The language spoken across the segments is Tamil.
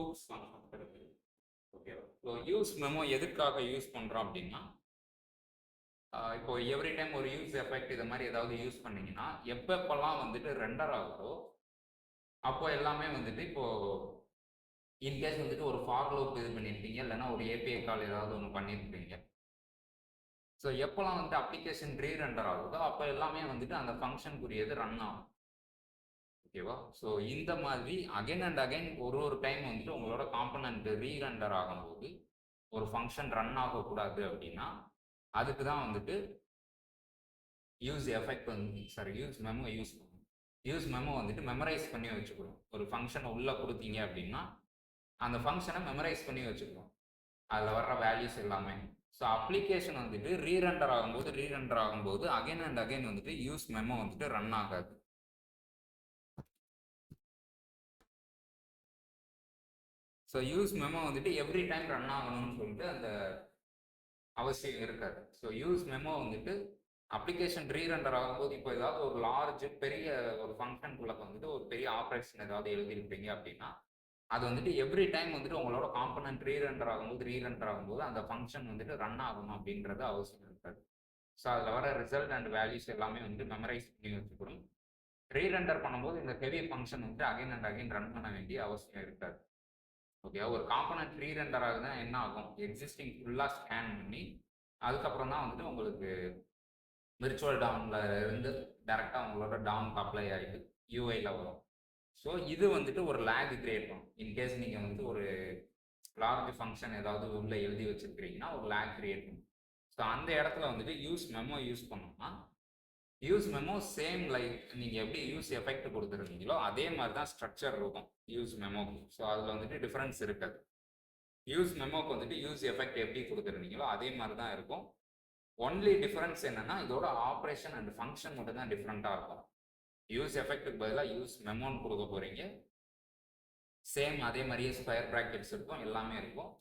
ஹூக்ஸ் ஃபங்க்ஷன் இருக்கு. ஓகேவா? ஸோ யூஸ் மெமோ எதுக்காக யூஸ் பண்ணுறோம் அப்படின்னா, இப்போ எவ்ரி டைம் ஒரு யூஸ் எஃபெக்ட் இது மாதிரி ஏதாவது யூஸ் பண்ணீங்கன்னா எப்பப்பெல்லாம் வந்துட்டு ரெண்டர் ஆகுதோ அப்போ எல்லாமே வந்துட்டு இப்போ இன்கேஸ் வந்துட்டு ஒரு ஃபார் லூப் இது பண்ணியிருப்பீங்க, இல்லைன்னா ஒரு ஏபிஐ கால் ஏதாவது ஒன்று பண்ணியிருப்பீங்க. ஸோ எப்போல்லாம் வந்துட்டு அப்ளிகேஷன் ரீரெண்டர் ஆகுதோ அப்போ எல்லாமே வந்துட்டு அந்த ஃபங்க்ஷனுக்குரியது ரன் ஆகும். ஓகேவா? ஸோ இந்த மாதிரி அகைன் அண்ட் அகைன் ஒரு டைம் வந்துட்டு உங்களோட காம்பனண்ட் ரீரெண்டர் ஆகும்போது ஒரு ஃபங்க்ஷன் ரன் ஆகக்கூடாது அப்படின்னா அதுக்கு தான் வந்துட்டு யூஸ் எஃபெக்ட் வந்து யூஸ் மெமோ யூஸ் பண்ணும். யூஸ் மெமோ வந்துட்டு மெமரைஸ் பண்ணி வச்சுக்கணும். ஒரு ஃபங்க்ஷனை உள்ளே கொடுத்தீங்க அப்படின்னா அந்த ஃபங்க்ஷனை மெமரைஸ் பண்ணி வச்சுக்கணும், அதில் வர்ற வேல்யூஸ் எல்லாமே. ஸோ அப்ளிகேஷன் வந்துட்டு ரீரெண்டர் ஆகும்போது அகைன் அண்ட் அகைன் வந்துட்டு யூஸ் மெமோ வந்துட்டு ரன் ஆகாது. ஸோ யூஸ் மெமோ வந்துட்டு எவ்ரி டைம் ரன் ஆகணும்னு சொல்லிட்டு அந்த அவசியம் இருக்காது. ஸோ யூஸ் மெமோ வந்துட்டு அப்ளிகேஷன் ரீரெண்டர் ஆகும்போது இப்போ ஏதாவது ஒரு லார்ஜ் பெரிய ஒரு ஃபங்க்ஷனுக்குள்ள வந்துட்டு ஒரு பெரிய ஆப்ரேஷன் ஏதாவது எழுதியிருப்பீங்க அப்படின்னா அது வந்துட்டு எவ்ரி டைம் வந்துட்டு உங்களோட காம்பனண்ட் ரீரெண்டர் ஆகும்போது அந்த ஃபங்க்ஷன் வந்துட்டு ரன் ஆகணும் அப்படின்றது அவசியம் இருக்காது. ஸோ அதில் வர ரிசல்ட் அண்ட் வேல்யூஸ் எல்லாமே வந்துட்டு மெமரைஸ் பண்ணி வச்சுக்கணும். ரீரெண்டர் பண்ணும்போது இந்த ஹெவி ஃபங்க்ஷன் வந்துட்டு அகைன் அண்ட் அகைன் ரன் பண்ண வேண்டிய அவசியம் இருக்காது. ஓகே, ஒரு காம்பனண்ட் ரீரெண்டர் ஆகுதுன்னா என்ன ஆகும், எக்ஸிஸ்டிங் ஃபுல்லாக ஸ்கேன் பண்ணி அதுக்கப்புறம் தான் வந்துட்டு உங்களுக்கு விர்ச்சுவல் டவுன்ல இருந்து டைரெக்டாக உங்களோட டவுனுக்கு அப்ளை ஆகிட்டு யூஐயில் வரும். ஸோ இது வந்துட்டு ஒரு லேக் கிரியேட் பண்ணும். இன்கேஸ் நீங்கள் வந்துட்டு ஒரு லார்ஜ் ஃபங்க்ஷன் ஏதாவது உள்ள எழுதி வச்சிருக்கிறீங்கன்னா ஒரு லேக் கிரியேட் பண்ணும். ஸோ அந்த இடத்துல வந்துட்டு யூஸ் மெமோ யூஸ் பண்ணோம்னா யூஸ் மெமோ சேம் லைக் நீங்கள் எப்படி யூஸ் எஃபெக்ட் கொடுத்துருந்தீங்களோ அதே மாதிரி தான் ஸ்ட்ரக்சர் இருக்கும் யூஸ் மெமோக்கு. ஸோ அதில் வந்துட்டு டிஃப்ரென்ஸ் இருக்காது. யூஸ் மெமோக்கு வந்துட்டு யூஸ் எஃபெக்ட் எப்படி கொடுத்துருந்தீங்களோ அதே மாதிரி தான் இருக்கும். ஒன்லி டிஃப்ரென்ஸ் என்னன்னா இதோட ஆப்ரேஷன் அண்ட் ஃபங்க்ஷன் மட்டும் தான் டிஃப்ரெண்ட்டாக இருக்கும். யூஸ் எஃபெக்ட்டுக்கு பதிலாக யூஸ் மெமோன்னு கொடுக்க போகிறீங்க, சேம் அதே மாதிரியே ஸ்கொயர் ப்ராக்கெட்ஸ் இருக்கும், எல்லாமே இருக்கும்.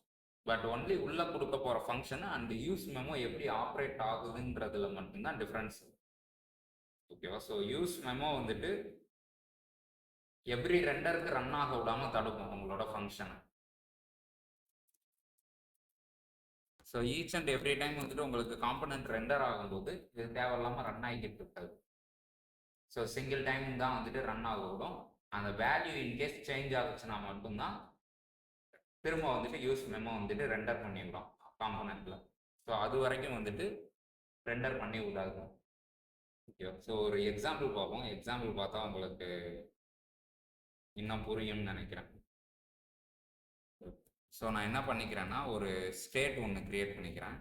பட் ஒன்லி உள்ளே கொடுக்க போகிற ஃபங்க்ஷன் அண்ட் யூஸ் மெமோ எப்படி ஆப்ரேட் ஆகுதுன்றதுல மட்டும்தான் டிஃப்ரென்ஸ். ஓகேவா? ஸோ யூஸ் மெமோ வந்துட்டு எவ்ரி ரெண்டருக்கு ரன் ஆக விடாமல் தடுக்கும் உங்களோட ஃபங்க்ஷனை. So each and every time வந்துட்டு உங்களுக்கு காம்பனண்ட் ரெண்டர் ஆகும்போது இது தேவையில்லாமல் ரன் ஆகிக்கிட்டு இருக்காது. ஸோ சிங்கிள் டைம் தான் வந்துட்டு ரன் ஆக விடும். அந்த வேல்யூ இன்கேஸ் சேஞ்ச் ஆகுச்சுன்னா மட்டும்தான் திரும்ப வந்துட்டு யூஸ் மெமோ வந்துட்டு ரெண்டர் பண்ணிவிடும் காம்பனண்ட்டில். ஸோ அது வரைக்கும் வந்துட்டு ரெண்டர் பண்ணி விடாது. ஓகேவா? ஸோ ஒரு எக்ஸாம்பிள் பார்ப்போம். எக்ஸாம்பிள் பார்த்தா உங்களுக்கு இன்னும் புரியும்னு நினைக்கிறேன். ஸோ நான் என்ன பண்ணிக்கிறேன்னா ஒரு ஸ்டேட் ஒன்று கிரியேட் பண்ணிக்கிறேன்.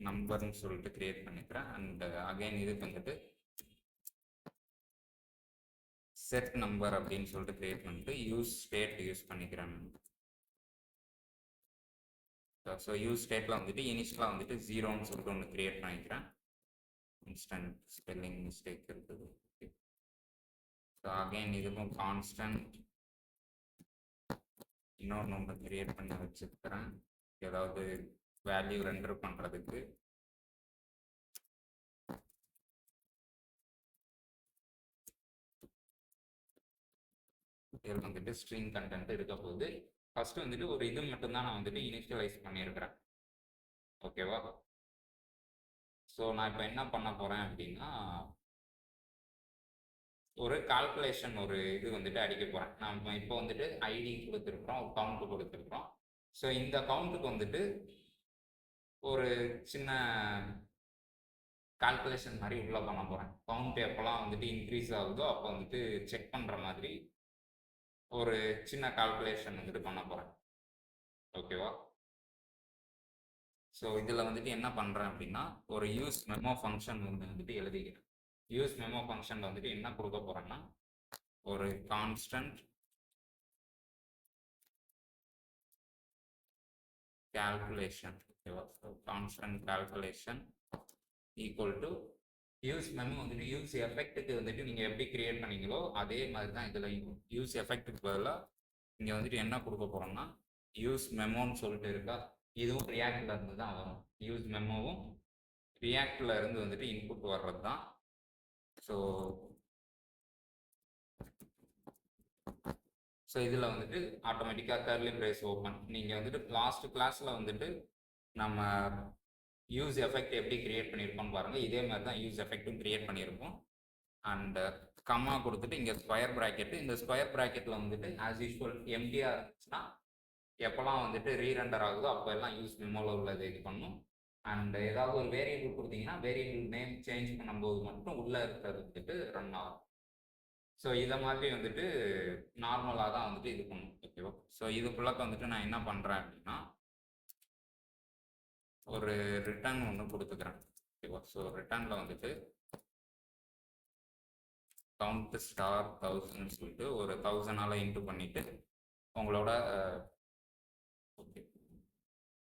நம்பர்னு சொல்லிட்டு கிரியேட் பண்ணிக்கிறேன். அண்ட் அகைன் இதுக்கு வந்துட்டு செட் நம்பர் அப்படின்னு சொல்லிட்டு கிரியேட் பண்ணிட்டு யூஸ் ஸ்டேட் யூஸ் பண்ணிக்கிறேன். ஸோ யூஸ் ஸ்டேட்டில் வந்துட்டு இனிஷியலாக வந்துட்டு 0ன்னு சொல்லிட்டு ஒன்று கிரியேட் பண்ணிக்கிறேன். இன்ஸ்டன்ட் ஸ்பெல்லிங் மிஸ்டேக் இருக்குது. ஸோ அகைன் இதுக்கும் கான்ஸ்டன்ட் இன்னொரு நம்பர் கிரியேட் பண்ணி வச்சுக்கிறேன், ஏதாவது வேல்யூ ரெண்டர் பண்ணுறதுக்கு. இதில் வந்துட்டு ஸ்ட்ரிங் கண்டென்ட் இருக்க போகுது. ஃபர்ஸ்ட் வந்துட்டு ஒரு இது மட்டும்தான் நான் வந்துட்டு இனிஷியலைஸ் பண்ணியிருக்கிறேன். ஓகேவா? ஸோ நான் இப்போ என்ன பண்ண போகிறேன் அப்படின்னா ஒரு கால்குலேஷன் ஒரு இது வந்துட்டு அடிக்க போகிறேன். நம்ம இப்போ வந்துட்டு ஐடி கொடுத்துருக்குறோம், ஒரு கவுண்ட் கொடுத்துருக்குறோம். ஸோ இந்த கவுண்ட்டுக்கு வந்துட்டு ஒரு சின்ன கால்குலேஷன் மாதிரி உள்ளே பண்ண போகிறேன். கவுண்ட் எப்போல்லாம் வந்துட்டு இன்க்ரீஸ் ஆகுதோ அப்போ வந்துட்டு செக் பண்ணுற மாதிரி ஒரு சின்ன கால்குலேஷன் வந்துட்டு பண்ண போகிறேன். ஓகேவா? ஸோ இதில் வந்துட்டு என்ன பண்ணுறேன் அப்படின்னா ஒரு யூஸ் மெமோ ஃபங்க்ஷன் வந்துட்டு எழுதிக்கிறேன். யூஸ் மெமோ ஃபங்க்ஷனில் வந்துட்டு என்ன கொடுக்க போகிறேன்னா ஒரு கான்ஸ்டன்ட் கால்குலேஷன். ஓகேவா? So constant calculation equal to use memo வந்துட்டு யூஸ் எஃபெக்ட்டுக்கு வந்துட்டு நீங்கள் எப்படி கிரியேட் பண்ணீங்களோ அதே மாதிரி தான் இதில் யூஸ் எஃபெக்ட்டுக்கு பதிலாக இங்கே வந்துட்டு என்ன கொடுக்க போகிறோம்னா யூஸ் மெமோன்னு சொல்லிட்டு இருக்கா, இதுவும் ரியாக்டில் இருந்து தான் வரும். யூஸ் மெமோவும் ரியாக்டில் இருந்து வந்துட்டு இன்புட் வர்றது தான். ஸோ ஸோ இதில் வந்துட்டு ஆட்டோமேட்டிக்காக கர்லி பிரேஸ் ஓப்பன். நீங்கள் வந்துட்டு லாஸ்ட் கிளாஸில் வந்துட்டு நம்ம யூஸ் எஃபெக்ட் எப்படி கிரியேட் பண்ணியிருக்கோம் பாருங்கள். இதே மாதிரி தான் யூஸ் எஃபெக்ட்டும் கிரியேட் பண்ணியிருக்கோம். அண்ட் கம்மா கொடுத்துட்டு இங்கே ஸ்கொயர் ப்ராக்கெட்டு. இந்த ஸ்கொயர் ப்ராக்கெட்டில் வந்துட்டு ஆஸ் யூஸ்வல் எம்டியாக இருந்துச்சுன்னா எப்போல்லாம் வந்துட்டு ரீரெண்டர் ஆகுதோ அப்போ எல்லாம் யூஸ் மெமோவில் உள்ளது இது பண்ணும். அண்ட் ஏதாவது ஒரு வேரியபிள் கொடுத்தீங்கன்னா வேரியபிள் நேம் சேஞ்ச் பண்ணும்போது மட்டும் உள்ளே இருக்கிறது வந்துட்டு ரன் ஆகும். ஸோ இதை மாதிரி வந்துட்டு நார்மலாக தான் வந்துட்டு இது பண்ணும். ஓகேவா? ஸோ இதுக்குள்ளே வந்துட்டு நான் என்ன பண்ணுறேன் அப்படின்னா ஒரு ரிட்டர்ன் ஒன்று கொடுத்துக்கிறேன். ஓகேவா? ஸோ ரிட்டர்னில் வந்துட்டு கவுண்ட் ஸ்டார் 1000 சொல்லிட்டு ஒரு 1000ஆல் இன்ட்டு பண்ணிவிட்டு உங்களோட ஓகே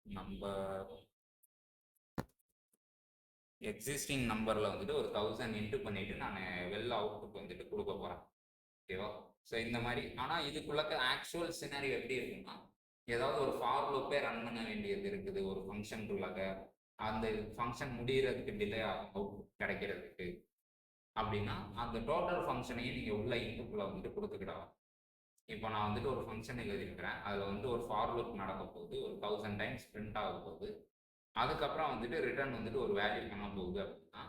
நம்பர் எக்ஸிஸ்டிங் நம்பரில் வந்துட்டு ஒரு 1000 இன்ட்டு பண்ணிவிட்டு நான் வெளில அவுட்புட் வந்துட்டு கொடுக்க போகிறேன். ஓகேவா? ஸோ இந்த மாதிரி. ஆனால் இதுக்குள்ள ஆக்சுவல் சினாரி எப்படி இருக்குன்னா ஏதாவது ஒரு ஃபார் லூப்பே ரன் பண்ண வேண்டியது இருக்குது ஒரு ஃபங்க்ஷனுக்குள்ளாக. அந்த ஃபங்க்ஷன் முடிகிறதுக்கு டிலே ஆகும் அவுட்புட் கிடைக்கிறதுக்கு. அப்படின்னா அந்த டோட்டல் ஃபங்க்ஷனையும் நீங்கள் உள்ள இன்புட்டில் வந்துட்டு கொடுத்துக்கிடலாம். இப்போ நான் வந்துட்டு ஒரு ஃபங்க்ஷன் எழுதியிருக்கிறேன். அதில் வந்து ஒரு ஃபார் லூப் நடக்க போகுது, ஒரு 1000 டைம்ஸ் பிரிண்ட் ஆக போகுது. அதுக்கப்புறம் வந்துட்டு ரிட்டர்ன் வந்துட்டு ஒரு வேல்யூ பண்ண போகுது அப்படின்னா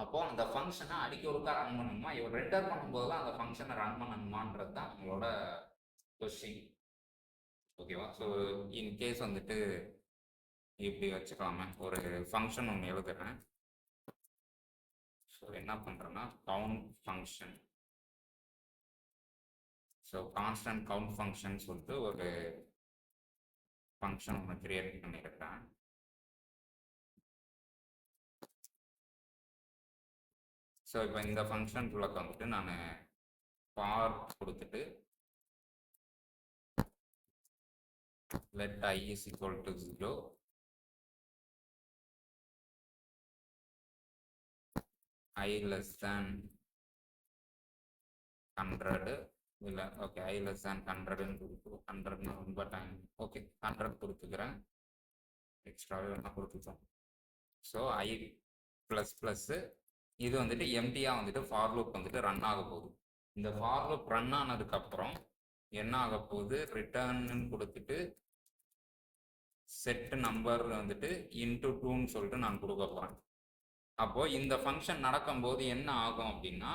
அப்போ அந்த ஃபங்க்ஷனை அடிக்க ஒருக்கா ரன் பண்ணணுமா, இவர் ரெண்டர் பண்ணும்போது தான் அந்த ஃபங்க்ஷனை ரன் பண்ணணுமான்றது தான் நம்மளோட கொஸ்டின். ஓகேவா? ஸோ இன்கேஸ் வந்துட்டு இப்படி வச்சுக்கலாமே, ஒரு ஃபங்க்ஷன் ஒன்று எழுதுறேன். ஸோ என்ன பண்ணுறேன்னா count function. So constant count function சொல்லிட்டு ஒரு ஃபங்க்ஷன் ஒன்று கிரியேட் பண்ணியிருக்கேன். ஸோ இப்போ இந்த ஃபங்க்ஷனுக்குள்ள வந்துட்டு நான் ஃபார் கொடுத்துட்டு let I is equal to 0, I less than 100 இல்லை ஓகே I less than 100ன்னு கொடுத்து 100 ரொம்ப டைம் ஓகே 100 கொடுத்துக்கிறேன். எக்ஸ்ட்ராவே வேணால் கொடுத்துட்டோம். ஸோ I ப்ளஸ் ப்ளஸ்ஸு இது வந்துட்டு எம்டியாக வந்துட்டு ஃபார் லூப் வந்துட்டு ரன் ஆக போகுது. இந்த ஃபார் லூப் ரன் ஆனதுக்கப்புறம் என்ன ஆக போகுது, ரிட்டர்ன்னு கொடுத்துட்டு செட் நம்பர் வந்துட்டு இன்ட்டு 2ன்னு சொல்லிட்டு நான் கொடுக்க போகிறேன். அப்போது இந்த ஃபங்க்ஷன் நடக்கும்போது என்ன ஆகும் அப்படின்னா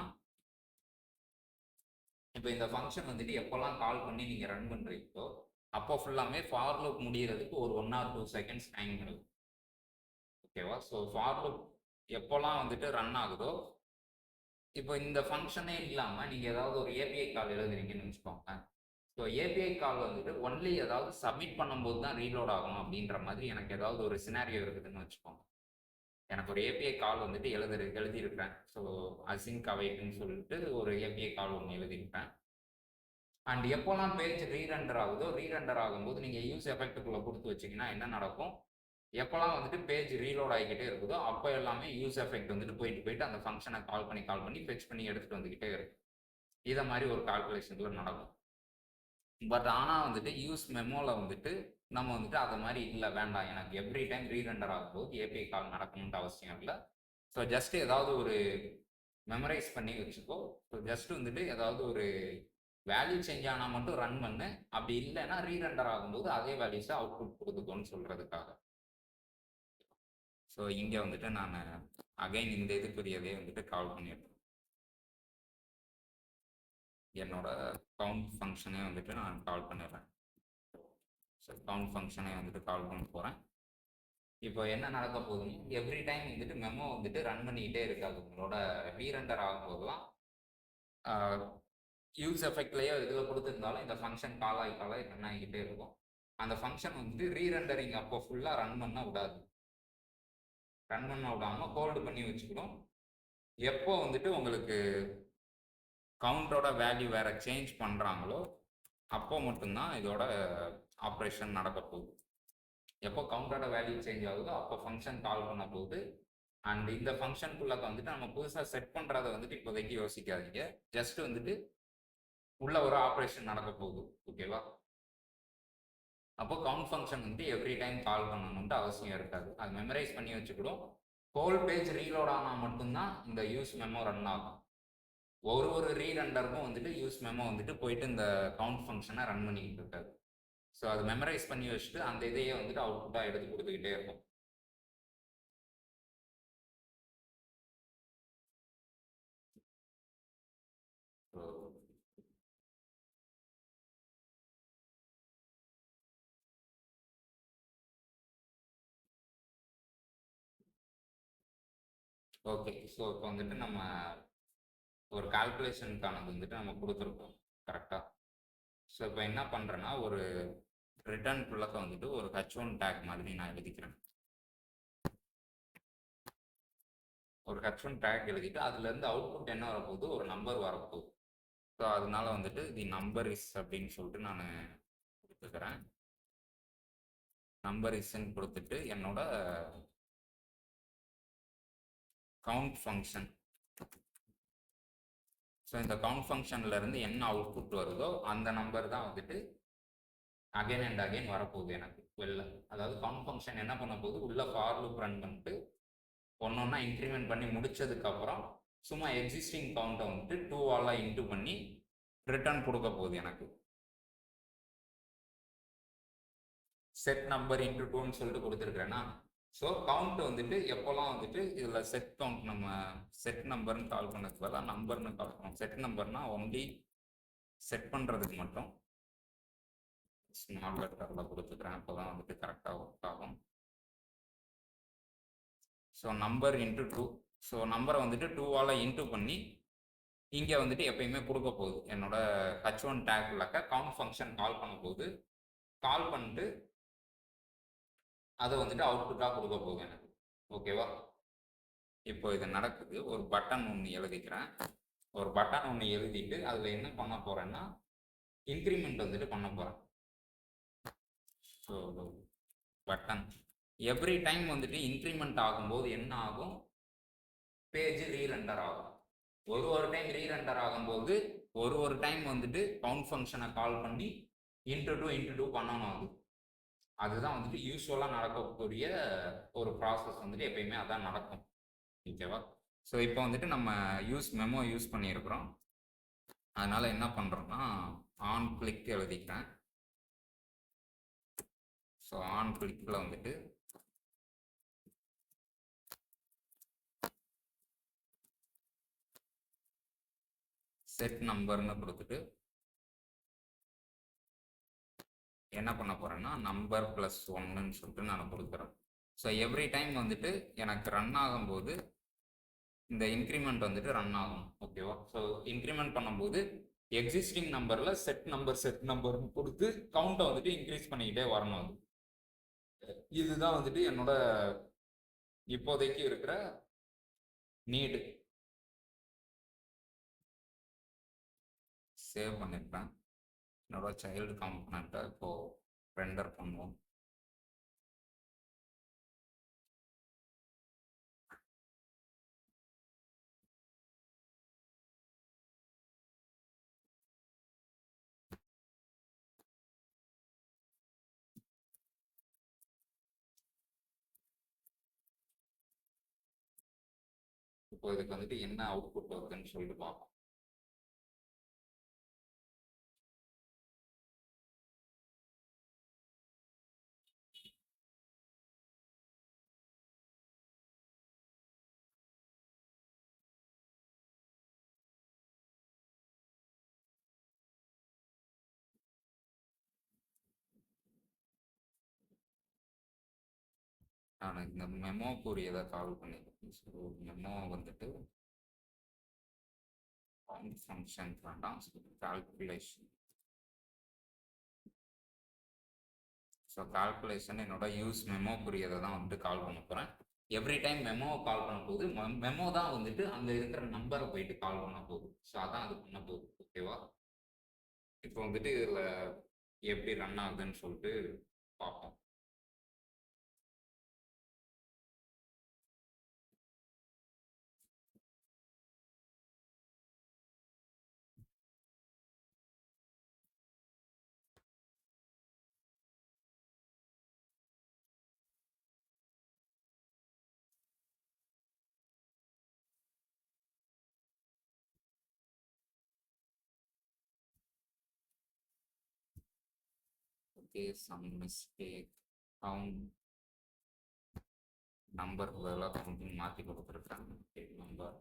இப்போ இந்த ஃபங்க்ஷன் வந்துட்டு எப்போல்லாம் கால் பண்ணி நீங்கள் ரன் பண்ணுறீங்களோ அப்போ ஃபுல்லாமே ஃபார் லூப் முடிகிறதுக்கு ஒரு 1 or 2 செகண்ட்ஸ் டைம் இருக்கும். ஓகேவா? ஸோ ஃபார் லூப் எப்போல்லாம் வந்துட்டு ரன் ஆகுதோ இப்போ இந்த ஃபங்க்ஷனே இல்லாமல் நீங்கள் ஏதாவது ஒரு ஏபிஐ கால் எழுதுறீங்கன்னு வச்சுக்கோங்க. ஸோ ஏபிஐ கால் வந்துட்டு ஒன்லி ஏதாவது சப்மிட் பண்ணும்போது தான் ரீலோட் ஆகணும் அப்படின்ற மாதிரி எனக்கு ஏதாவது ஒரு சினாரியோ இருக்குதுன்னு வச்சுக்கோங்க. எனக்கு ஒரு ஏபிஐ கால் வந்துட்டு எழுதியிருக்கிறேன். ஸோ அசிங்க் அவைட்னு சொல்லிட்டு ஒரு ஏபிஐ கால் ஒன்று எழுதியிருப்பேன். அண்ட் எப்போல்லாம் பேஜ் ரீரெண்டர் ஆகுதோ ரீரெண்டர் ஆகும்போது நீங்கள் யூஸ் எஃபெக்ட்டுக்குள்ளே கொடுத்து வச்சிங்கன்னா என்ன நடக்கும், எப்போல்லாம் வந்துட்டு பேஜ் ரீலோட் ஆகிக்கிட்டே இருக்குதோ அப்போ எல்லாமே யூஸ் எஃபெக்ட் வந்துட்டு போயிட்டு அந்த ஃபங்க்ஷனை கால் பண்ணி ஃபெச் பண்ணி எடுத்துகிட்டு வந்துக்கிட்டே இருக்கும். இதை மாதிரி ஒரு கால்குலேஷனில் நடக்கும். பட் ஆனால் வந்துட்டு யூஸ் மெமோவில் வந்துட்டு நம்ம வந்துட்டு அதை மாதிரி இல்லை, வேண்டாம், எனக்கு எவ்ரி டைம் ரீரெண்டர் ஆகும்போது ஏபிஐ கால் நடக்கணுன்ற அவசியம் இல்லை. ஸோ ஜஸ்ட் ஏதாவது ஒரு மெமரைஸ் பண்ணி வச்சுக்கோ. ஸோ ஜஸ்ட் வந்துட்டு ஏதாவது ஒரு வேல்யூ சேஞ்ச் ஆனால் மட்டும் ரன் பண்ணு, அப்படி இல்லைன்னா ரீரெண்டர் ஆகும்போது அதே வேல்யூஸை அவுட்புட் கொடுத்துக்கோன்னு சொல்கிறதுக்காக. ஸோ இங்கே வந்துட்டு நான் அகைன் இந்த இதுக்குரியதே வந்துட்டு கால் பண்ணிடுறேன். என்னோட கவுண்ட் ஃபங்க்ஷனே வந்துட்டு நான் கால் பண்ணிடுறேன். ஸோ கவுண்ட் ஃபங்க்ஷனே வந்துட்டு கால் பண்ண போகிறேன். இப்போ என்ன நடக்க போகுதுன்னு எவ்ரி டைம் வந்துட்டு மெமோ வந்துட்டு ரன் பண்ணிக்கிட்டே இருக்காது. உங்களோட ரீரெண்டர் ஆகும்போதுலாம் யூஸ் எஃபெக்ட்லேயோ இதில் கொடுத்துருந்தாலும் இந்த ஃபங்க்ஷன் கால் ஆகி ரன் ஆகிக்கிட்டே இருக்கும். அந்த ஃபங்க்ஷன் வந்துட்டு ரீரெண்டரிங் அப்போ ஃபுல்லாக ரன் பண்ண விடாது. ரன் பண்ண விடாமல் ஹோல்டு பண்ணி வச்சுக்கணும். எப்போ வந்துட்டு உங்களுக்கு கவுண்டரோட வேல்யூ வேறு சேஞ்ச் பண்ணுறாங்களோ அப்போ மட்டும்தான் இதோட ஆப்ரேஷன் நடக்க போகுது. எப்போ கவுண்டரோட வேல்யூ சேஞ்ச் ஆகுதோ அப்போ ஃபங்க்ஷன் கால் பண்ண போகுது. அண்ட் இந்த ஃபங்க்ஷனுக்குள்ளே வந்துட்டு நம்ம புதுசாக செட் பண்ணுறத வந்துட்டு இப்போதைக்கு யோசிக்காதீங்க. ஜஸ்ட் வந்துட்டு உள்ள ஒரு ஆப்ரேஷன் நடக்க போகுது. ஓகேவா? அப்போ கவுண்ட் ஃபங்க்ஷன் வந்து எவ்ரி டைம் கால் பண்ணணும்ட்டு அவசியம் இருக்காது. அது மெமரைஸ் பண்ணி வச்சுக்கிடும். ஹோல் பேஜ் ரீலோட் ஆனால் மட்டும்தான் இந்த யூஸ் மெமோ ரன் ஆகும். ஒரு ரீரண்டருக்கும் வந்துட்டு யூஸ் மெமோ வந்துட்டு போயிட்டு இந்த கவுண்ட் ஃபங்க்ஷனை ரன் பண்ணிக்கிட்டு இருக்காது. ஸோ அது மெமரைஸ் பண்ணி வச்சுட்டு அந்த இதையே வந்துட்டு அவுட்புட்டாக எடுத்து கொடுத்துக்கிட்டே இருக்கும். ஸோ ஓகே, ஸோ இப்போ வந்துட்டு நம்ம ஒரு கால்குலேஷனுக்கானது வந்துட்டு நம்ம கொடுத்துருக்கோம் கரெக்டாக. ஸோ இப்போ என்ன பண்ணுறேன்னா ஒரு ரிட்டர்ன் குள்ளக்க வந்துட்டு ஒரு H1 டேக் மாதிரி நான் எழுதிக்கிறேன். ஒரு H1 டேக் எழுதிட்டு அதுலேருந்து அவுட்புட் என்ன வரப்போகுது, ஒரு நம்பர் வரப்போகுது. ஸோ அதனால வந்துட்டு தி நம்பர் இஸ் அப்படின்னு சொல்லிட்டு நான் கொடுத்துக்கிறேன். நம்பர் இஸ்ன்னு கொடுத்துட்டு என்னோட கவுண்ட் ஃபங்க்ஷன். ஸோ இந்த கவுண்ட் ஃபங்க்ஷன்ல இருந்து என்ன அவுட்புட் வருதோ அந்த நம்பர் தான் வந்துட்டு அகைன் அண்ட் அகைன் வரப்போகுது எனக்கு வெளில. அதாவது கவுண்ட் ஃபங்க்ஷன் என்ன பண்ண போகுது, உள்ள ஃபார் லூப் ரன் பண்ணிட்டு ஒன்றா இன்க்ரிமெண்ட் பண்ணி முடிச்சதுக்கப்புறம் சும்மா எக்ஸிஸ்டிங் கவுண்ட்டை வந்துட்டு 2ஆல் இன்ட்டு பண்ணி ரிட்டர்ன் கொடுக்க போகுது எனக்கு. செட் நம்பர் இன்ட்டு 2ன்னு சொல்லிட்டு கொடுத்துருக்குறேன்னா, ஸோ கவுண்ட் வந்துட்டு எப்போல்லாம் வந்துட்டு இதில் செட் கவுண்ட் நம்ம செட் நம்பர்னு கால் பண்ணதுக்கு பதிலாக நம்பர்னு கால் பண்ணோம். செட் நம்பர்னா ஒன்லி செட் பண்ணுறதுக்கு மட்டும் ஸ்மால் லெட்டரில் கொடுத்துக்கிறேன், அப்போ தான் வந்துட்டு கரெக்டாக ஒர்க் ஆகும். So number into 2. ஸோ நம்பரை வந்துட்டு 2ஆல் இன்ட்டு பண்ணி இங்கே வந்துட்டு எப்பயுமே கொடுக்க போகுது. என்னோட H1 டேக்லக்க கவுண்ட் ஃபங்க்ஷன் கால் பண்ண போகுது. கால் பண்ணிட்டு அதை வந்துட்டு அவுட்புட்டாக கொடுக்க போகுது எனக்கு. ஓகேவா? இப்போ இது நடக்குது. ஒரு பட்டன் ஒன்று எழுதிக்கிறேன். ஒரு பட்டன் ஒன்று எழுதிட்டு அதில் என்ன பண்ண போகிறேன்னா இன்க்ரிமெண்ட் வந்துட்டு பண்ண போகிறேன். ஸோ பட்டன் எவ்ரி டைம் வந்துட்டு இன்க்ரிமெண்ட் ஆகும்போது என்ன ஆகும், பேஜ் ரீரெண்டர் ஆகும். ஒரு டைம் ரீரெண்டர் ஆகும்போது ஒரு டைம் வந்துட்டு கவுண்ட் ஃபங்க்ஷனை கால் பண்ணி இன்ட்டு டூ பண்ணணும். அதுதான் வந்துட்டு யூஸ்வலாக நடக்கக்கூடிய ஒரு ப்ராசஸ் வந்துட்டு எப்பயுமே அதான் நடக்கும். ஓகேவா? ஸோ இப்போ வந்துட்டு நம்ம மெமோ யூஸ் பண்ணியிருக்கிறோம். அதனால் என்ன பண்ணுறோன்னா ஆன் கிளிக் எழுதிக்கிறேன். ஸோ ஆன் கிளிக்கில் வந்துட்டு செட் நம்பர்னு கொடுத்துட்டு என்ன பண்ண போகிறேன்னா நம்பர் ப்ளஸ் 1ன்னு சொல்லிட்டு நான் கொடுக்குறேன். ஸோ எவ்ரி டைம் வந்துட்டு எனக்கு ரன் ஆகும்போது இந்த இன்க்ரிமெண்ட் வந்துட்டு ரன் ஆகும். ஓகேவா? ஸோ இன்க்ரிமெண்ட் பண்ணும்போது எக்ஸிஸ்டிங் நம்பரில் செட் நம்பர்னு கொடுத்து கவுண்ட்டை வந்துட்டு இன்க்ரீஸ் பண்ணிக்கிட்டே வரணும். இதுதான் வந்துட்டு என்னோட இப்போதைக்கு இருக்கிற நீடு. சேவ் பண்ணிருப்பேன். என்னோட சைல்டு காம்பனண்ட்டை இப்போது ரெண்டர் பண்ணுவோம். இப்போ இதுக்கு வந்துட்டு என்ன அவுட்புட் வருதுன்னு சொல்லிட்டு பார்ப்போம். நான் இந்த மெமோ கூறியதை கால் பண்ணியிருக்கேன். ஸோ மெமோ வந்துட்டு ஃபங்க்ஷன் வேண்டாம், கால்குலேஷன். ஸோ கால்குலேஷன் என்னோட யூஸ் மெமோ கூறியதை தான் வந்துட்டு கால் பண்ண போகிறேன். எவ்ரி டைம் மெமோவை கால் பண்ண போகுது, மெமோ தான் வந்துட்டு அங்கே இருக்கிற நம்பரை போயிட்டு கால் பண்ண போகுது. ஸோ அதான் அது பண்ண போகுது. ஓகேவா? இப்போ வந்துட்டு இதில் எப்படி ரன் ஆகுதுன்னு சொல்லிட்டு பார்ப்போம். Okay, some mistake. Count number பதிலாக கவுண்டிங் மாற்றி கொடுத்துருக்காங்க. Okay, number.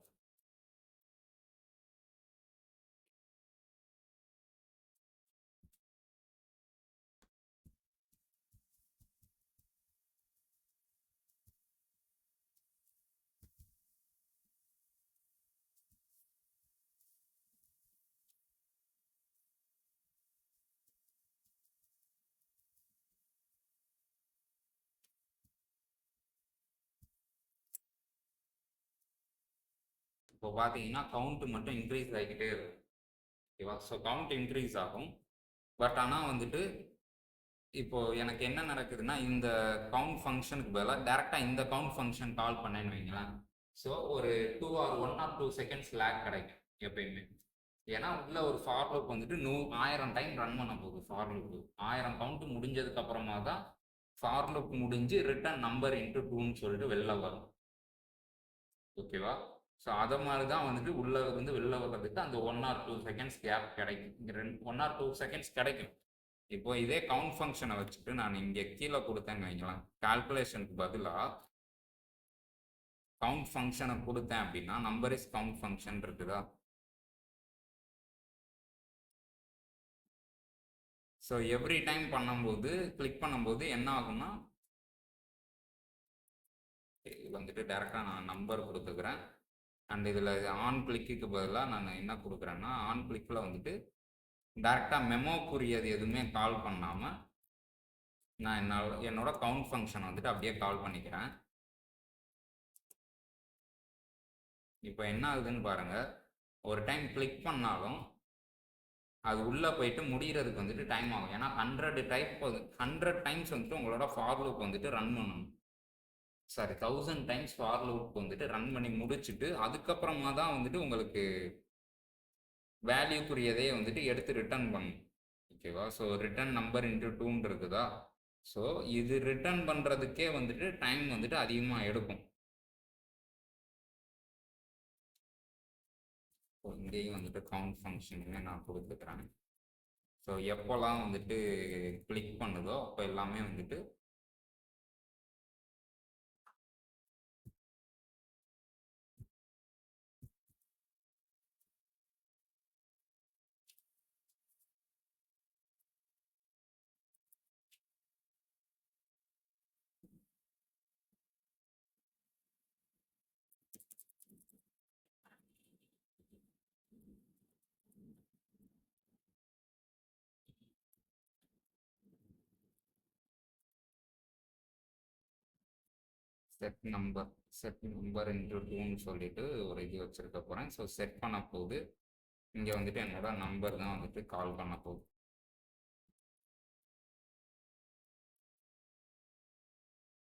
இப்போ பார்த்தீங்கன்னா கவுண்ட் மட்டும் இன்க்ரீஸ் ஆகிக்கிட்டே இருக்கும். ஓகேவா? ஸோ கவுண்ட் இன்க்ரீஸ் ஆகும். பட் ஆனால் வந்துட்டு இப்போ எனக்கு என்ன நடக்குதுன்னா, இந்த கவுண்ட் ஃபங்க்ஷனுக்கு பதிலாக டேரெக்டாக இந்த கவுண்ட் ஃபங்க்ஷன் கால் பண்ணேன்னு வைங்களேன். ஸோ ஒரு 2 or 1 or 2 செகண்ட்ஸ் லேக் கிடைக்கும் எப்பயுமே. ஏன்னா உள்ள ஒரு ஃபார் லூப் வந்துட்டு 1000 டைம் ரன் பண்ண போகுது. ஃபார் லூப் 1000 கவுண்ட் முடிஞ்சதுக்கு அப்புறமா தான் ஃபார் லூப் முடிஞ்சு ரிட்டர்ன் நம்பர் இன்ட்டு 2ன்னு சொல்லிட்டு வெளில வரும். ஓகேவா? ஸோ அதை மாதிரி தான் வந்துட்டு உள்ள வந்து வெளில வர்றதுக்கு அந்த 1 or 2 செகண்ட்ஸ் கேப் கிடைக்கும். இங்கே 1 or 2 செகண்ட்ஸ் கிடைக்கும். இப்போ இதே கவுண்ட் ஃபங்க்ஷனை வச்சுட்டு நான் இங்கே கீழே கொடுத்தேன்னு வைங்களேன், கால்குலேஷனுக்கு பதிலாக கவுண்ட் ஃபங்க்ஷனை கொடுத்தேன் அப்படின்னா நம்பர் இஸ் கவுண்ட் ஃபங்க்ஷன் இருக்குதா? ஸோ எவ்ரி டைம் பண்ணும்போது கிளிக் பண்ணும்போது என்ன ஆகும்னா, இது வந்துட்டு டேரெக்டாக நான் நம்பர் கொடுத்துக்கிறேன். அண்ட் இதில் ஆன் கிளிக்கு பதிலாக நான் என்ன கொடுக்குறேன்னா, ஆன் கிளிக்கில் வந்துட்டு டேரெக்டாக மெமோக்குரியது எதுவுமே கால் பண்ணாமல் நான் என்னோட கவுண்ட் ஃபங்க்ஷனை வந்துட்டு அப்படியே கால் பண்ணிக்கிறேன். இப்போ என்ன ஆகுதுன்னு பாருங்கள், ஒரு டைம் கிளிக் பண்ணாலும் அது உள்ளே போயிட்டு முடிகிறதுக்கு வந்துட்டு டைம் ஆகும். ஏன்னா 100 டைம்ஸ் வந்துட்டு உங்களோட ஃபார் லூப் வந்துட்டு ரன் பண்ணணும். சாரி, 1000 டைம்ஸ் ஃபார் லூப் வந்துட்டு ரன் பண்ணி முடிச்சுட்டு அதுக்கப்புறமா தான் வந்துட்டு உங்களுக்கு வேல்யூக்குரியதே வந்துட்டு எடுத்து ரிட்டர்ன் பண்ணும். ஓகேவா? ஸோ ரிட்டர்ன் நம்பர் இன்ட்டு 2 இருக்குதா? ஸோ இது ரிட்டர்ன் பண்ணுறதுக்கே வந்துட்டு டைம் வந்துட்டு அதிகமாக எடுக்கும். இங்கேயும் வந்துட்டு கவுண்ட் ஃபங்க்ஷனுமே நான் கொடுத்துக்கிறேன். ஸோ எப்போல்லாம் வந்துட்டு கிளிக் பண்ணுதோ அப்போ எல்லாமே வந்துட்டு செட் நம்பர் இன்ட்டு 2ன்னு சொல்லிட்டு ஒரு இது வச்சுருக்க போகிறேன். ஸோ செட் பண்ண போது இங்கே வந்துட்டு என்னோட நம்பர் தான் வந்துட்டு கால் பண்ண போகுது.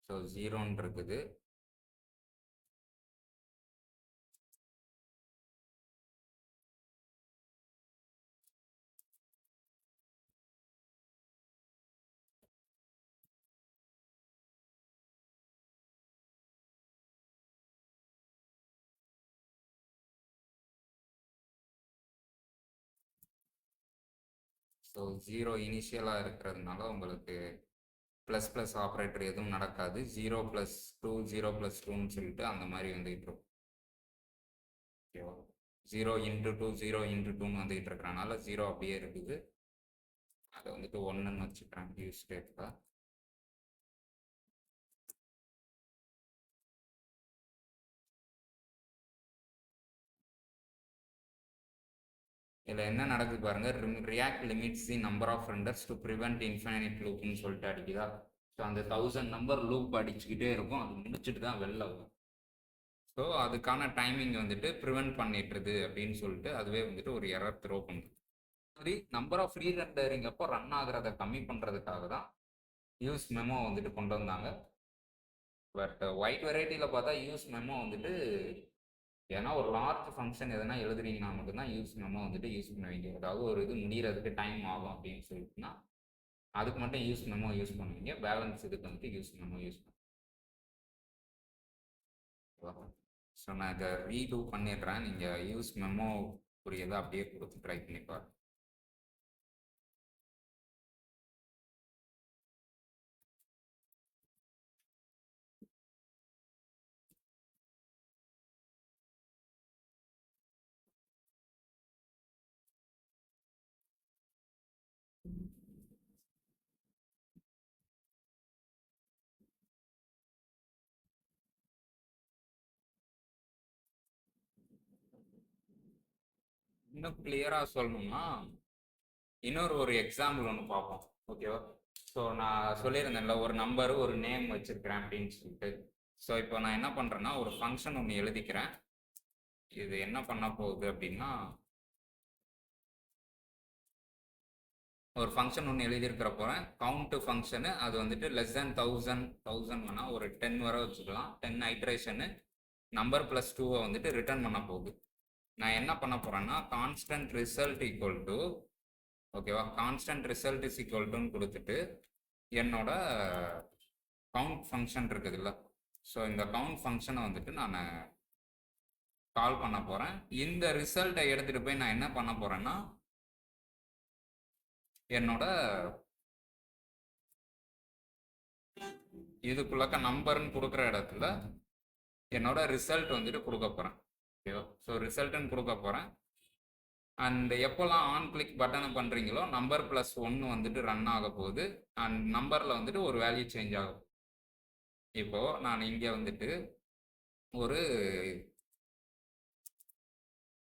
ஸோ 0ன்னு இருக்குது. ஸோ 0 இனிஷியலாக இருக்கிறதுனால உங்களுக்கு ப்ளஸ் ப்ளஸ் ஆப்ரேட்டர் எதுவும் நடக்காது. 0 + 2 0 + 2ன்னு சொல்லிட்டு அந்த மாதிரி வந்துகிட்டு இருக்கும். ஓகேவா? 0 × 2 0 × 2ன்னு வந்துகிட்டு இருக்கிறனால 0 அப்படியே இருக்குது. அதை வந்துட்டு 1ன்னு வச்சுக்கிறேன் யூஸ் ஸ்டேட்டில். இதில் என்ன நடக்குது பாருங்கள், React limits the number of renders to prevent infinite லூப்னு சொல்லிட்டு அடிக்குதா? ஸோ அந்த 1000 நம்பர் லூப் அடிச்சுக்கிட்டே இருக்கும். அது முடிச்சுட்டு தான் வெளில வரும். ஸோ அதுக்கான டைமிங் வந்துட்டு ப்ரிவென்ட் பண்ணிட்டுருது அப்படின்னு சொல்லிட்டு அதுவே வந்துட்டு ஒரு எரர் த்ரோ பண்ணுது. மாதிரி நம்பர் ஆஃப் ரீரெண்டரிங் அப்போ ரன் ஆகுறத கம்மி பண்ணுறதுக்காக தான் யூஸ் மெமோ வந்துட்டு கொண்டு வந்தாங்க. பட் ஒயிட் வெரைட்டியில் பார்த்தா யூஸ் மெமோ வந்துட்டு, ஏன்னா ஒரு லார்ஜ் ஃபங்க்ஷன் எதனா எழுதுறீங்கன்னா மட்டும்தான் யூஸ் மெமோ வந்துட்டு யூஸ் பண்ணுவீங்க. அதாவது ஒரு இது முடிகிறதுக்கு டைம் ஆகும் அப்படின்னு சொல்லிட்டுனா அதுக்கு மட்டும் யூஸ் மெமோ யூஸ் பண்ணுவீங்க. பேலன்ஸ் இதுக்கு வந்துட்டு யூஸ் மெமோ யூஸ் பண்ணுவீங்க. ஸோ நான் இதை ரீடூ பண்ணிடுறேன். நீங்கள் யூஸ் மெமோ புரியதை அப்படியே கொடுத்து ட்ரை பண்ணி பாருங்க. இன்னும் கிளியராக சொல்லணும்னா இன்னொரு ஒரு எக்ஸாம்பிள் ஒன்று பார்ப்போம். ஓகேவா? ஸோ நான் சொல்லியிருந்தேன்ல ஒரு நம்பர் ஒரு நேம் வச்சிருக்கிறேன் அப்படின்னு சொல்லிட்டு. ஸோ இப்போ நான் என்ன பண்ணுறேன்னா ஒரு ஃபங்க்ஷன் ஒன்று எழுதிக்கிறேன். இது என்ன பண்ண போகுது அப்படின்னா ஒரு ஃபங்க்ஷன் ஒன்று எழுதியிருக்கிற போகிறேன். கவுண்ட் ஃபங்க்ஷனு அது வந்துட்டு லெஸ் தேன் 1000 வேணால் ஒரு 10 வரை வச்சுக்கலாம். 10 ஐட்ரேஷனு நம்பர் ப்ளஸ் 2 வந்துட்டு ரிட்டர்ன் பண்ண போகுது. நான் என்ன பண்ண போகிறேன்னா கான்ஸ்டன்ட் ரிசல்ட் ஈக்குவல் டு, ஓகேவா, கான்ஸ்டன்ட் ரிசல்ட் இஸ் ஈக்குவல் டுன்னு கொடுத்துட்டு என்னோட கவுண்ட் ஃபங்க்ஷன் இருக்குதுல்ல, ஸோ இந்த கவுண்ட் ஃபங்க்ஷனை வந்துட்டு நான் கால் பண்ண போகிறேன். இந்த ரிசல்ட்டை எடுத்துகிட்டு போய் நான் என்ன பண்ண போகிறேன்னா என்னோட இதுக்குள்ளக்க நம்பர்னு கொடுக்குற இடத்துல என்னோட ரிசல்ட் வந்துட்டு கொடுக்க போகிறேன். ஓகேவா? ஸோ ரிசல்ட்டுன்னு கொடுக்க போகிறேன். அண்ட் எப்போல்லாம் ஆன் கிளிக் பட்டனை பண்ணுறீங்களோ நம்பர் ப்ளஸ் 1 வந்துட்டு ரன் ஆக போகுது. அண்ட் நம்பரில் வந்துட்டு ஒரு வேல்யூ சேஞ்ச் ஆகும். இப்போது நான் இங்கே வந்துட்டு ஒரு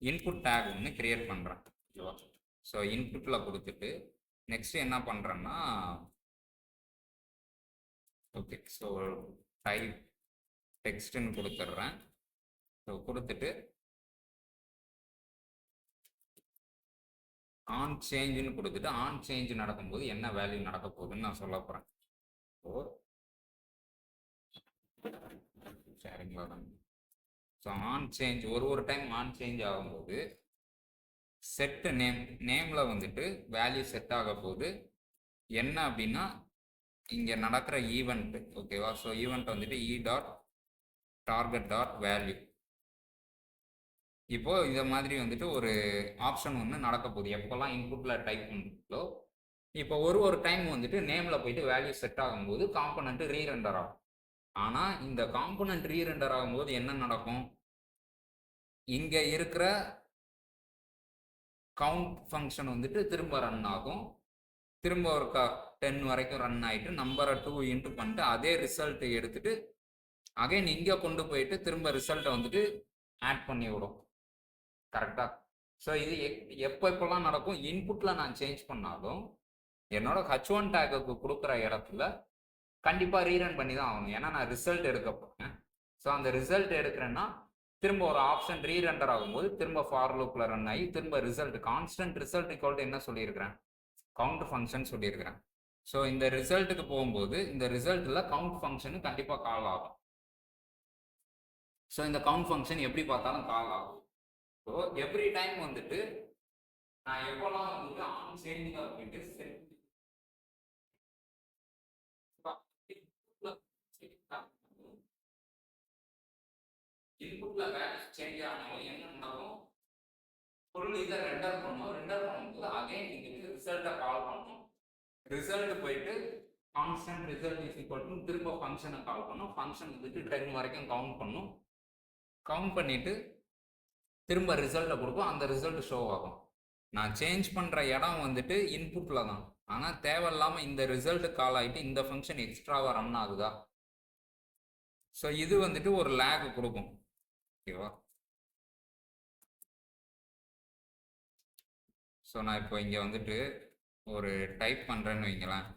இன்புட் டேக் ஒன்று கிரியேட் பண்ணுறேன். ஓகேவா? ஸோ இன்புட்டில் கொடுத்துட்டு நெக்ஸ்ட் என்ன பண்ணுறேன்னா ஓகே, ஸோ டைப் டெக்ஸ்ட்னு கொடுத்துட்றேன். ஸோ கொடுத்துட்டு ஆன் சேஞ்சுன்னு கொடுத்துட்டு ஆன் சேஞ்ச் நடக்கும்போது என்ன வேல்யூ நடக்க போகுதுன்னு நான் சொல்ல போகிறேன். ஸோ சரிங்களா? ஸோ ஆன் சேஞ்ச் ஒரு டைம் ஆன் சேஞ்ச் ஆகும்போது செட்டு நேமில் வந்துட்டு வேல்யூ செட் ஆக போகுது. என்ன அப்படின்னா இங்கே நடக்கிற ஈவெண்ட். ஓகேவா? ஸோ ஈவெண்ட் வந்துட்டு e.target.value. இப்போ இதை மாதிரி வந்துட்டு ஒரு ஆப்ஷன் ஒன்று நடக்க போகுது. எப்போல்லாம் இன்புட்டில் டைப் பண்ணுறீங்களோ இப்போ ஒரு டைம் வந்துட்டு நேமில் போயிட்டு வேல்யூ செட் ஆகும்போது காம்பனண்ட் ரீரெண்டர் ஆகும். ஆனால் இந்த காம்பனண்ட் ரீரெண்டர் ஆகும்போது என்ன நடக்கும்? இங்கே இருக்கிற கவுண்ட் ஃபங்க்ஷன் வந்துட்டு திரும்ப ரன் ஆகும். திரும்ப ஒரு 10 வரைக்கும் ரன் ஆகிட்டு நம்பரை 2 இன்ட்டு பண்ணிட்டு அதே ரிசல்ட்டை எடுத்துட்டு அகைன் இங்கே கொண்டு போயிட்டு திரும்ப ரிசல்ட்டை வந்துட்டு ஆட் பண்ணி விடும். கரெக்டாக? ஸோ இது எப்போல்லாம் நடக்கும்? இன்புட்டில் நான் சேஞ்ச் பண்ணாலும் என்னோட H1 டேக்குக்கு கொடுக்குற இடத்துல கண்டிப்பாக ரீரன் பண்ணி தான் ஆகணும். ஏன்னா நான் ரிசல்ட் எடுக்க போகிறேன். ஸோ அந்த ரிசல்ட் எடுக்கிறேன்னா திரும்ப ஒரு ஆப்ஷன் ரீரெண்டர் ஆகும்போது திரும்ப ஃபார் லூப்பில் ரன் ஆகி திரும்ப ரிசல்ட் கான்ஸ்டன்ட் ரிசல்ட் ஈக்குவல் என்ன சொல்லியிருக்கிறேன்? கவுண்ட் ஃபங்க்ஷன் சொல்லியிருக்கிறேன். ஸோ இந்த ரிசல்ட்டுக்கு போகும்போது இந்த ரிசல்ட்டில் கவுண்ட் ஃபங்க்ஷனு கண்டிப்பாக கால் ஆகும். ஸோ இந்த கவுண்ட் ஃபங்க்ஷன் எப்படி பார்த்தாலும் கால் ஆகும். ஸோ எவ்ரி டைம் வந்துட்டு நான் எப்போல்லாம் வந்துட்டு ஆன் சேஞ்ச் அப்படின்ட்டு இன்புட்ல வேல்யூ சேஞ்ச் ஆனாலும் என்ன நடக்கும்? பொருள் இதை ரெண்டர் பண்ணும்போது அகைன் இங்கே ரிசல்ட்டை கால் பண்ணணும். ரிசல்ட் போயிட்டு constant result is equal to திரும்ப ஃபங்க்ஷனை கால் பண்ணும். ஃபங்க்ஷன் வந்துட்டு 10 வரைக்கும் கவுண்ட் பண்ணும். கவுண்ட் பண்ணிட்டு திரும்ப ரிசல்ட்டை கொடுக்கும். அந்த ரிசல்ட் ஷோ ஆகும். நான் சேஞ்ச் பண்ணுற இடம் வந்துட்டு இன்புட்டில் தான். ஆனால் தேவையில்லாமல் இந்த ரிசல்ட் கால் ஆகிட்டு இந்த ஃபங்க்ஷன் எக்ஸ்ட்ராவாக ரன் ஆகுதா? ஸோ இது வந்துட்டு ஒரு லேக் கொடுக்கும். ஓகேவா? ஸோ நான் இப்போ இங்கே வந்துட்டு ஒரு டைப் பண்ணுறேன்னு வைங்களேன்.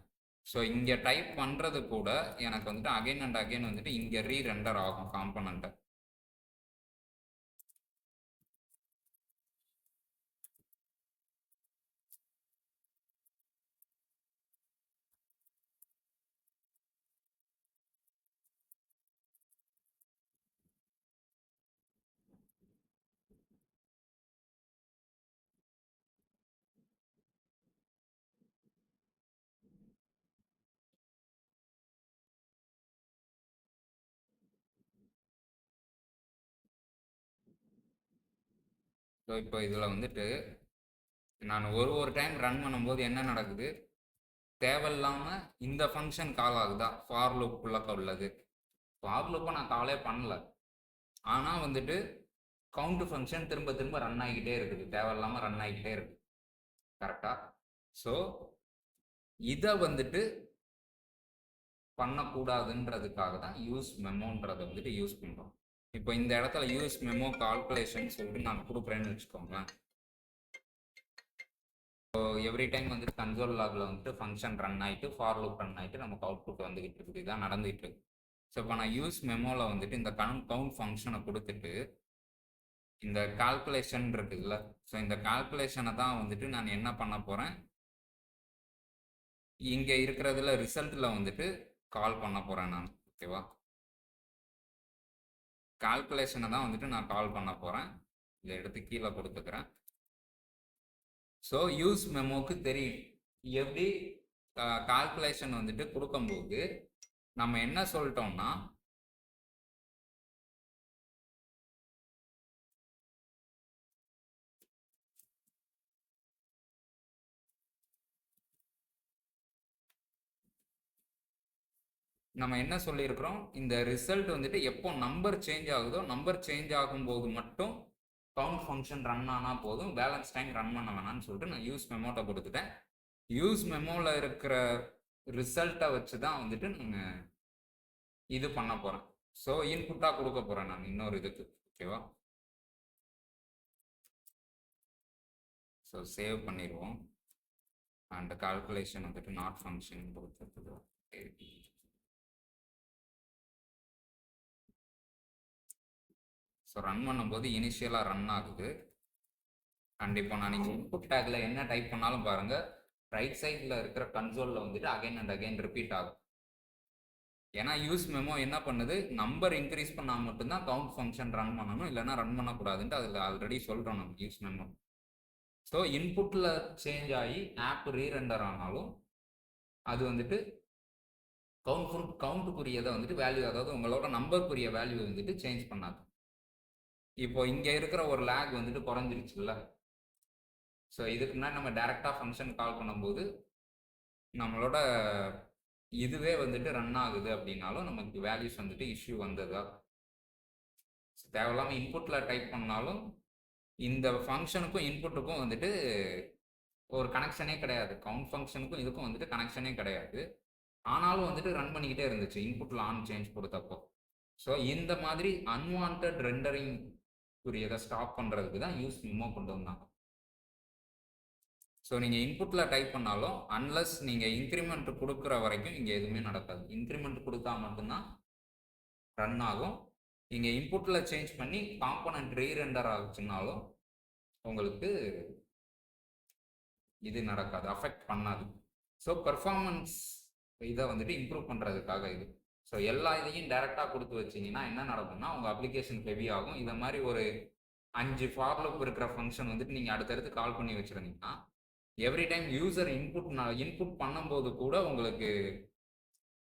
ஸோ இங்கே டைப் பண்ணுறது கூட எனக்கு வந்துட்டு அகைன் அண்ட் அகைன் வந்துட்டு இங்கே ரீரெண்டர் ஆகும் காம்பனண்ட்டை. ஸோ இப்போ இதில் வந்துட்டு நான் ஒரு டைம் ரன் பண்ணும்போது என்ன நடக்குது? தேவையில்லாமல் இந்த ஃபங்க்ஷன் கால் ஆகுதா? ஃபார் லூப்புக்குள்ளே உள்ளது. ஃபார் லூப்பை நான் காலே பண்ணல, ஆனால் வந்துட்டு கவுண்ட் ஃபங்க்ஷன் திரும்ப திரும்ப ரன் ஆகிக்கிட்டே இருக்குது. தேவையில்லாமல் ரன் ஆகிக்கிட்டே இருக்குது. கரெக்டாக? ஸோ இதை வந்துட்டு பண்ணக்கூடாதுன்றதுக்காக தான் யூஸ் மெமோன்றதை வந்துட்டு யூஸ் பண்ணுறோம். இப்போ இந்த இடத்துல யூஸ் மெமோ கால்குலேஷன் சொல்லிட்டு நான் கொடுக்குறேன்னு வச்சுக்கோங்களேன். ஸோ எவ்ரி டைம் வந்துட்டு கன்சோல் லாகில் வந்துட்டு ஃபங்க்ஷன் ரன் ஆகிட்டு ஃபார் லூப் ரன் ஆகிட்டு நமக்கு அவுட்புட் வந்துகிட்டு இருக்குது, இதான் நடந்துகிட்டு இருக்கு. ஸோ இப்போ நான் யூஸ் மெமோவில் வந்துட்டு இந்த கவுண்ட் ஃபங்க்ஷனை கொடுத்துட்டு இந்த கால்குலேஷன் இருக்குல்ல, ஸோ இந்த கால்குலேஷனை தான் வந்துட்டு நான் என்ன பண்ண போகிறேன், இங்கே இருக்கிறதுல ரிசல்ட்டில் வந்துட்டு கால் பண்ண போகிறேன் நான். ஓகேவா, கால்குலேஷனை தான் வந்துட்டு நான் கால் பண்ண போகிறேன். இதை எடுத்து கீழே கொடுத்துக்கிறேன். ஸோ யூஸ் மெமோக்கு தெரியும் எப்படி கால்குலேஷன் வந்துட்டு கொடுக்கும்போது நம்ம என்ன சொல்லிட்டோம்னா, நம்ம என்ன சொல்லியிருக்கிறோம், இந்த ரிசல்ட் வந்துட்டு எப்போ நம்பர் சேஞ்ச் ஆகுதோ, நம்பர் சேஞ்ச் ஆகும்போது மட்டும் கவுண்ட் ஃபங்க்ஷன் ரன் ஆனால் போதும், பேலன்ஸ் டைம் ரன் பண்ண வேணாம்னு சொல்லிட்டு நான் யூஸ் மெமோட்ட கொடுத்துட்டேன். யூஸ் மெமோவில் இருக்கிற ரிசல்ட்டை வச்சு தான் வந்துட்டு நான் இது பண்ண போகிறேன். ஸோ இன்புட்டாக கொடுக்க போகிறேன் நான் இன்னொரு இதுக்கு. ஓகேவா, ஸோ சேவ் பண்ணிடுவோம். அண்ட் கால்குலேஷன் வந்துட்டு நாட் ஃபங்க்ஷன் கொடுத்துருக்குது. ஸோ ரன் பண்ணும்போது இனிஷியலாக ரன் ஆகுது. அண்ட் இப்போ நான் நீங்கள் இன்புட் டேக்கில் என்ன டைப் பண்ணாலும் பாருங்கள், ரைட் சைடில் இருக்கிற கன்சோலில் வந்துட்டு அகைன் அண்ட் அகைன் ரிப்பீட் ஆகும். ஏன்னா யூஸ் மெமோ என்ன பண்ணுது, நம்பர் இன்க்ரீஸ் பண்ணால் மட்டும்தான் கவுண்ட் ஃபங்க்ஷன் ரன் பண்ணணும், இல்லைன்னா ரன் பண்ணக்கூடாதுன்ட்டு அதில் ஆல்ரெடி சொல்கிறோம் நம்ம யூஸ் மெமோ. ஸோ இன்புட்டில் சேஞ்ச் ஆகி ஆப் ரீரெண்டர் ஆனாலும் அது வந்துட்டு கவுண்ட்டுக்குரியதை வந்துட்டு வேல்யூ, அதாவது உங்களோட நம்பருக்குரிய வேல்யூ வந்துட்டு சேஞ்ச் பண்ணாது. இப்போ இங்கே இருக்கிற ஒரு லேக் வந்துட்டு குறைஞ்சிருச்சுல்ல. ஸோ இதுக்கு முன்னாடி நம்ம டேரெக்டாக ஃபங்க்ஷன் கால் பண்ணும்போது நம்மளோட இதுவே வந்துட்டு ரன் ஆகுது அப்படின்னாலும் நமக்கு வேல்யூஸ் வந்துட்டு இஷ்யூ வந்ததா. தேவையில்லாமல் இன்புட்டில் டைப் பண்ணாலும் இந்த ஃபங்க்ஷனுக்கும் இன்புட்டுக்கும் வந்துட்டு ஒரு கனெக்ஷனே கிடையாது, கவுண்ட் ஃபங்க்ஷனுக்கும் இதுக்கும் வந்துட்டு கனெக்ஷனே கிடையாது. ஆனாலும் வந்துட்டு ரன் பண்ணிக்கிட்டே இருந்துச்சு இன்புட்டில் ஆன் சேஞ்ச் கொடுத்தப்போ. ஸோ இந்த மாதிரி அன்வான்ட் ரெண்டரிங் புரியதை ஸ்டாப் பண்ணுறதுக்கு தான் யூஸ் மெமோ கொண்டு வந்தாங்க. ஸோ நீங்கள் இன்புட்டில் டைப் பண்ணாலும் அன்லஸ் நீங்கள் இன்க்ரிமெண்ட் கொடுக்குற வரைக்கும் இங்கே எதுவுமே நடக்காது. இன்க்ரிமெண்ட் கொடுத்தா மட்டும்தான் ரன் ஆகும். நீங்கள் இன்புட்டில் சேஞ்ச் பண்ணி காம்பனண்ட் ரீரெண்டர் ஆச்சுனாலும் உங்களுக்கு இது நடக்காது, அஃபெக்ட் பண்ணாது. ஸோ பெர்ஃபார்மன்ஸ் இதை வந்துட்டு இம்ப்ரூவ் பண்ணுறதுக்காக இது. ஸோ எல்லா இதையும் டைரெக்டாக கொடுத்து வச்சிங்கன்னா என்ன நடக்கும்னா உங்கள் அப்ளிகேஷன் ஹெவி ஆகும். இதை மாதிரி ஒரு 5 ஃபார் லூப் இருக்கிற ஃபங்க்ஷன் வந்துட்டு நீங்கள் அடுத்தடுத்து கால் பண்ணி வச்சுருந்தீங்கன்னா எவ்ரி டைம் யூசர் இன்புட் பண்ணும்போது கூட உங்களுக்கு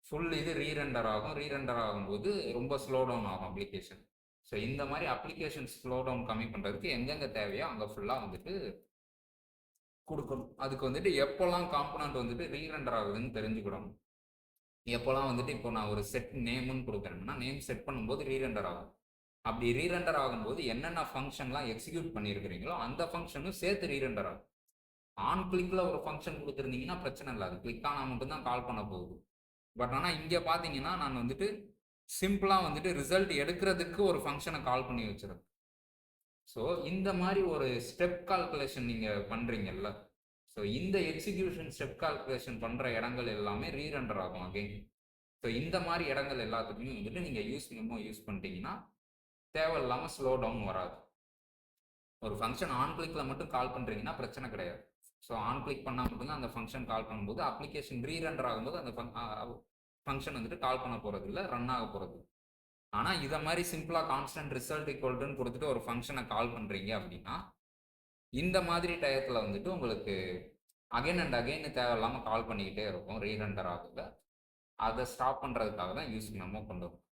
ஃபுல் இது ரீரெண்டர் ஆகும். ரீரெண்டர் ஆகும்போது ரொம்ப ஸ்லோ டவுன் ஆகும் அப்ளிகேஷன். ஸோ இந்த மாதிரி அப்ளிகேஷன் ஸ்லோ டவுன் கம்மி பண்ணுறதுக்கு எங்கெங்கே தேவையோ அங்கே ஃபுல்லாக வந்துட்டு கொடுக்கணும். அதுக்கு வந்துட்டு எப்போல்லாம் காம்பனண்ட் வந்துட்டு ரீரெண்டர் ஆகுதுன்னு தெரிஞ்சுக்கிடணும். எப்போல்லாம் வந்துட்டு இப்போ நான் ஒரு செட் நேம்னு கொடுக்குறேன்னா நேம் செட் பண்ணும்போது ரீரெண்டர் ஆகும். அப்படி ரீரெண்டர் ஆகும்போது என்னென்ன ஃபங்க்ஷன்லாம் எக்ஸிக்யூட் பண்ணியிருக்கிறீங்களோ அந்த ஃபங்க்ஷனும் சேர்த்து ரீரெண்டர் ஆகும். ஆன் கிளிக்கில் ஒரு ஃபங்க்ஷன் கொடுத்துருந்தீங்கன்னா பிரச்சனை இல்லை, அது கிளிக் ஆனால் மட்டும்தான் கால் பண்ண போகுது. பட் ஆனால் இங்கே பார்த்தீங்கன்னா நான் வந்துட்டு சிம்பிளாக வந்துட்டு ரிசல்ட் எடுக்கிறதுக்கு ஒரு ஃபங்க்ஷனை கால் பண்ணி வச்சுருக்கேன். ஸோ இந்த மாதிரி ஒரு ஸ்டெப் கால்குலேஷன் நீங்கள் பண்ணுறீங்கல்ல, ஸோ இந்த எக்ஸிக்யூஷன் ஸ்டெப் கால்குலேஷன் பண்ணுற இடங்கள் எல்லாமே ரீரெண்டர் ஆகும் அகைன். ஸோ இந்த மாதிரி இடங்கள் எல்லாத்துக்குமே வந்துட்டு நீங்கள் யூஸ் மெமோ யூஸ் பண்ணிட்டீங்கன்னா தேவையில்லாமல் ஸ்லோ டவுன் வராது. ஒரு ஃபங்க்ஷன் ஆன் கிளிக்கில் மட்டும் கால் பண்ணுறீங்கன்னா பிரச்சனை கிடையாது. ஸோ ஆன் கிளிக் பண்ணால் மட்டும்தான் அந்த ஃபங்க்ஷன் கால் பண்ணும்போது அப்ளிகேஷன் ரீரெண்டர் ஆகும்போது அந்த ஃபங்க்ஷன் வந்துட்டு கால் பண்ண போகிறது இல்லை, ரன் ஆக போகிறது. ஆனால் இதை மாதிரி சிம்பிளாக கான்ஸ்டன்ட் ரிசல்ட் ஈக்குவல்ட்டுன்னு கொடுத்துட்டு ஒரு ஃபங்க்ஷனை கால் பண்ணுறீங்க அப்படின்னா இந்த மாதிரி டயத்தில் வந்துட்டு உங்களுக்கு அகைன் அண்ட் அகைன் தேவையில்லாமல் கால் பண்ணிக்கிட்டே இருக்கும், ரீரெண்டர் ஆகுது. அதை ஸ்டாப் பண்ணுறதுக்காக தான் யூஸ் மெமோ கொண்டு வரும்.